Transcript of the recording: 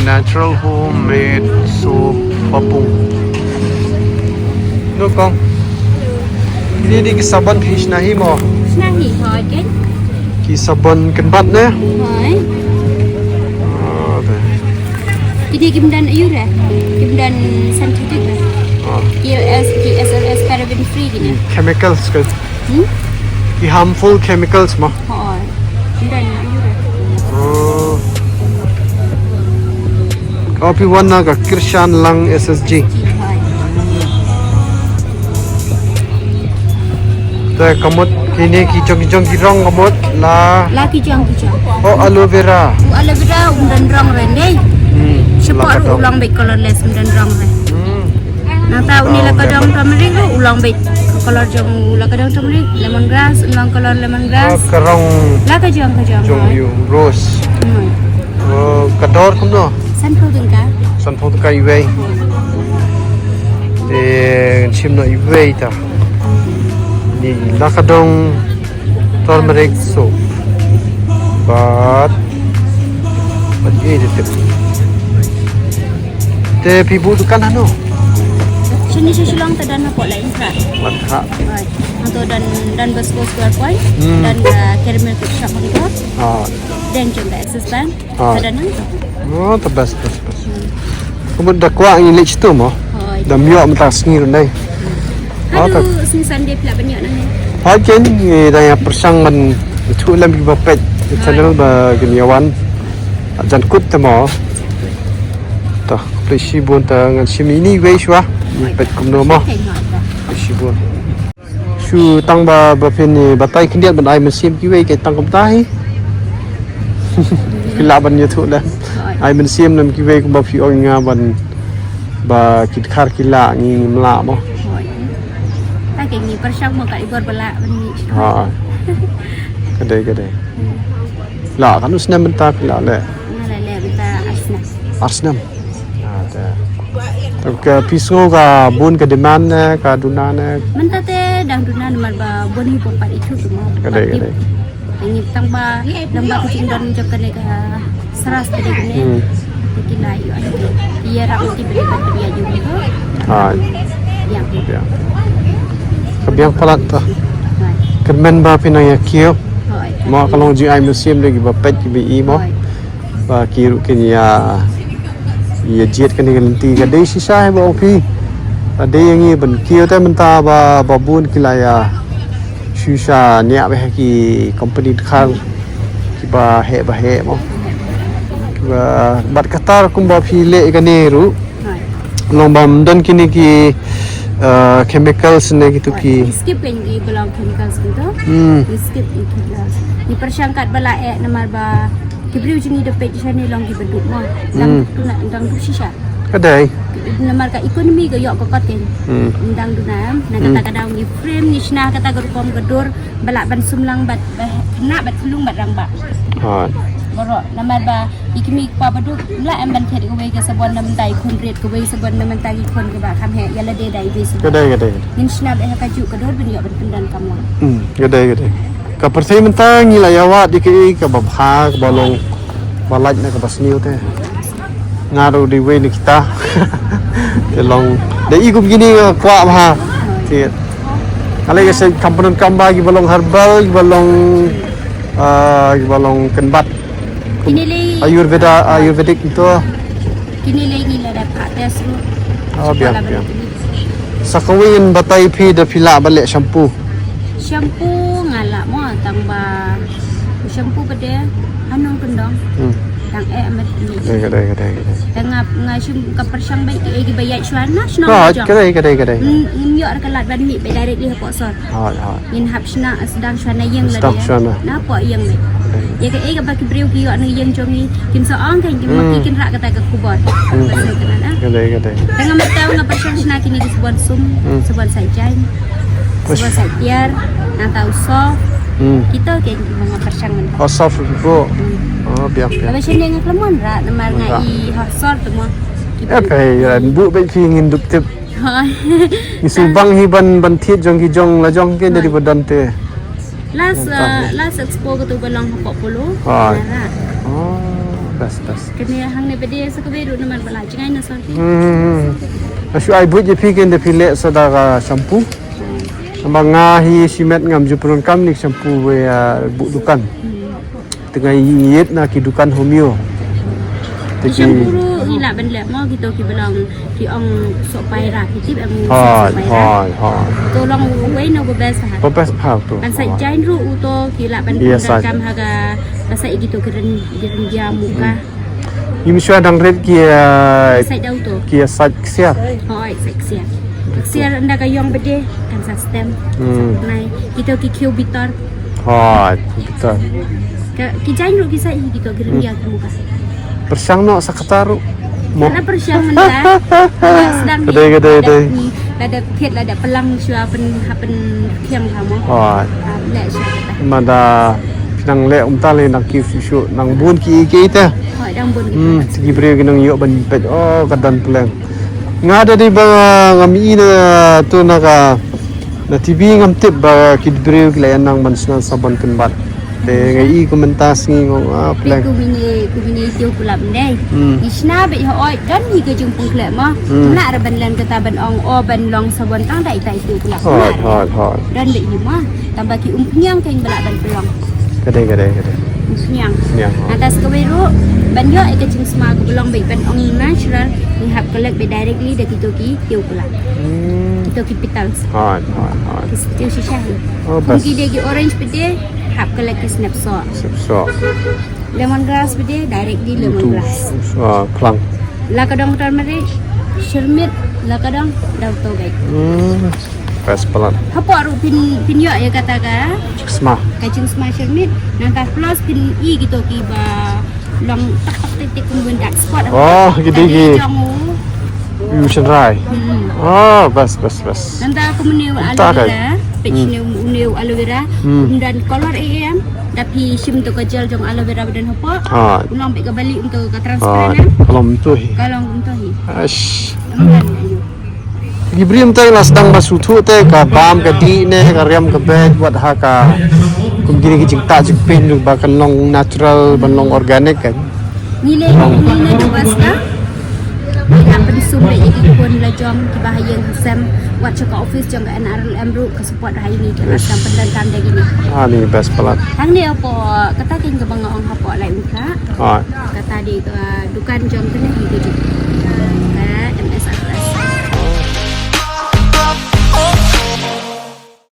natural homemade soup papung. No kong. Ini di sabon fish nahi mo. Nahi thôi chứ. Ki sabon kenbat ne. Thôi. Ada. Jadi kim dan ayu dah. Kim dan scientific dah. QSLS paraben free gini. Chemicals ke. Ki harmful chemicals mo. Thôi. Kim dan ayu dah. Oh. Kopi warna ka Kirshan Lang SSG. Thôi. Te kamut kini kijong kirong kamut la. Laki jang. Oh aloe vera. Aloe vera dan rong rende. Cepat ulang baik colorless dan rong rende. Nang tahu ni lah kadang turmeric tu ulang baik color jong ulang kadang turmeric lemongrass ulang color lemongrass. Kerong. Laki jang. Jong yu rose. Oh kador kumno. Sanfau dengka. Sanfau tu kai wei. Chim no iwei ta. Ni lakadong turmeric soup. But ini tip. Te pibu tu kan ano? Sini silang terdan apa lain tak? Matha. Right. Untuk dan Basco Square Point dan caramel cake shop itu. Dan juga Access Bank. Terdan itu. Oh, terbas. Kemudian dah kuat ini lich tu mo. Dah miok mentah sengir ni. Aduh, sini Sunday pula banyak nanya. Hajen ni dah yang persang man itu lagi bapet channel ba geniawan. Jan kut temo. Tah, plesi bun ta ngan sim ini wei shwa. Pet kumno mo. Plesi bun. Shu tang ba pen ni batai kendiat ban ai mesim ki wei ke tang kum tai. Pila ban ye thu la. Ai men sim nam ki wei ku ba phi ong nga ban ba kit khar kila ni mla mo. Ta kayak ni persang mo kat ibor belak ni. Ha. Kedai. La kan usna menta pila le. Ngala kita asna. Arsenal. Ada. Tapi pisau ka bun ke demand ka dunan. Menta te dang dunan mar ba boni pompat itu semua. Kedai. Ini tambah kucing dan jokkan ka seras tadi ni. Kita ayo ada. Ia rak mesti beli dia juga. Ha. Yang. Ya. Kebiang palat ta. Kemen ba pinaya kiyo. Mo kalong ji ai museum lagi ba pet ki bi mo. Ba kiru kenya ya jet kan ganti ga dei sisa ba opi. Ada yang ni ban kiyo ta menta ba babun kilaya. Shisha nya ba ki company khang ki ba he mo. Ba bat katar kum ba phi le ga ne ru. Long bam dan kini ki chemicals ne gitu ki. Skip yang belong chemicals gitu. Skip itu lah. Ni persangkat bala namar ba kibri ujung hidup pet ni long ki beduk mo. Dang tu nak dang tu sisa. Kedai. Namar ka ekonomi go yok ko koten. Dang dunam na kata kadang ni frame ni sna kata gerkom gedur bala ban sumlang bat kena bat tulung bat rang ba. Ha. Borok namar ba ikimi pa beduk la am ban thet ko we ke sabon nam dai kun ret ko we sabon nam tai kun ko ba kham he yala de dai be si. Kedai. Nin sna be ka ju gedur ben yok ben pendan kam lang. Kedai. Ka persai mentang ngila yawa diki ka babha ka balong balaj na ka basniu te. Ngaru di we ni kita. Long dai igup gini kwa bha. Tiet. Kali ka sa komponen kamba gi balong herbal gi balong kenbat. Kinilay Ayurvedic itu. Kinilay nila dapat tes ru. Biar. Sa kawin batay pi da pila balik shampoo. Shampoo ngala mo tambah shampoo kede anong kendong. Tang amat ni. Kedai. Tengah ngashum ka persang baik gi bayat swana sno. Kedai. Yo ar kalat ban mi be directly ha pot sor. Ha. In hap sna sedang swana yang la Sedang swana. Na po yang ni. Ya ke ga baki briu ki yo ni yang jongi kim so ong kan kim maki kin rak kata ka kubot. Pasal kana. Kedai. Tengah mataw nga persang sna kini di sebuah sum, sebuah sajan. Sebuah sajar, na tau soft. Kita kayak mga persang man. Oh soft bro. Oh biar. Tapi sini nga klamon ra namar nga I hosor tu mo. Okay, bu baik ingin duktif. Isubang hiban bantit jong la jong ke dari badante. Last expo ko tu balang hapok puluh. Oh, bas bas. Kena hang ne bede sakaberu naman bala jangai na sorti. Asu ai buat je pikin de pilek sadara shampoo. Ambang ngahi simet ngam jupurun kam ni shampoo we bu dukan. Tengah yit na ki dukan homeo. Shampoo gila ben lek mo gitu ki belang ki ong sok pai ra ki tip ang Hoi. to long we no go best ha. Popes how tu. Ban sai jain ru uto gila ban kam haga basai gitu keren dia muka. Im shua dang red ki Sai dau to. ki sat sia. Hoi seksia. Seksia anda ka yong bede kan sistem. Nai gitu ki cubitor. Hoi, betul. Ki jain ru ki sai gitu keren dia muka. Persang no sakataru. Mo. Karena persiapan dah sedang Kedai. Ada pihak ada pelang syua hapen kiang kamu. Hoi. Lek syua kita. Mada pinang le tali nak ki su nang bun ki te. Hoi dang bun. Segi beri ginang yo ban pet kadan peleng. Ngada di ba ngami na tu naka na TV ngam tip ba ki beri kilayan nang mansnan saban kenbat. De ngai komentas ngi ngong peleng. Ku bini tiu kulap ndai. Isna be hoi dan ni ke jumpung klek ma. Nak ra ban lan kata ban ong ban long sabon tang dai tai tiu kulap. Hoi. Dan be ni ma tambah ki umpiang kain belak ban pelong. Kedai. Umpiang. Siang. Atas keberu ban yo ke jing sma ku belong be ban ong natural ni hap kolek be directly de ki tiu kulap. Itu ki pitals. Hoi. Tiu shisha. Bas. Mungkin dia orange pede hap kolek ki snapshot. So. Lemongrass pede directly lemongrass. Pelang. La kadang turmeric, shermit, la kadang daun togai. Pas pelan. Hapo aru pin yo ya kata ka, Sma. kacang smash shermit, nanti plus pin i gitu ki ba long tak titik kemudian dark spot. Gede. Mission Rai. Bas. Nanti aku meneu aloe vera, pitch neu aloe vera, dan color AM, tapi sim tu kecil jong aloe vera dan hapo. Ulang baik kembali untuk ke transparan. Kalau mentuh. Kalau untuk hi. Ash. Gibrim tay las dang masutu tay ka bam ka di ne ka riam ka bed buat ha ka kum gini ki cingta cik pin lu ba kan long natural ban long organic kan. Nilai tu basta. Yang pensum le iki pun la jom ki bahaya sam wat cakap office jong NRLM ru ke support hari ni ke sam pendantam dah gini. Ni best pelat. Hang ni apa kata king ke bangga ong hapo lai muka. Kata di dukan jom kena hidup.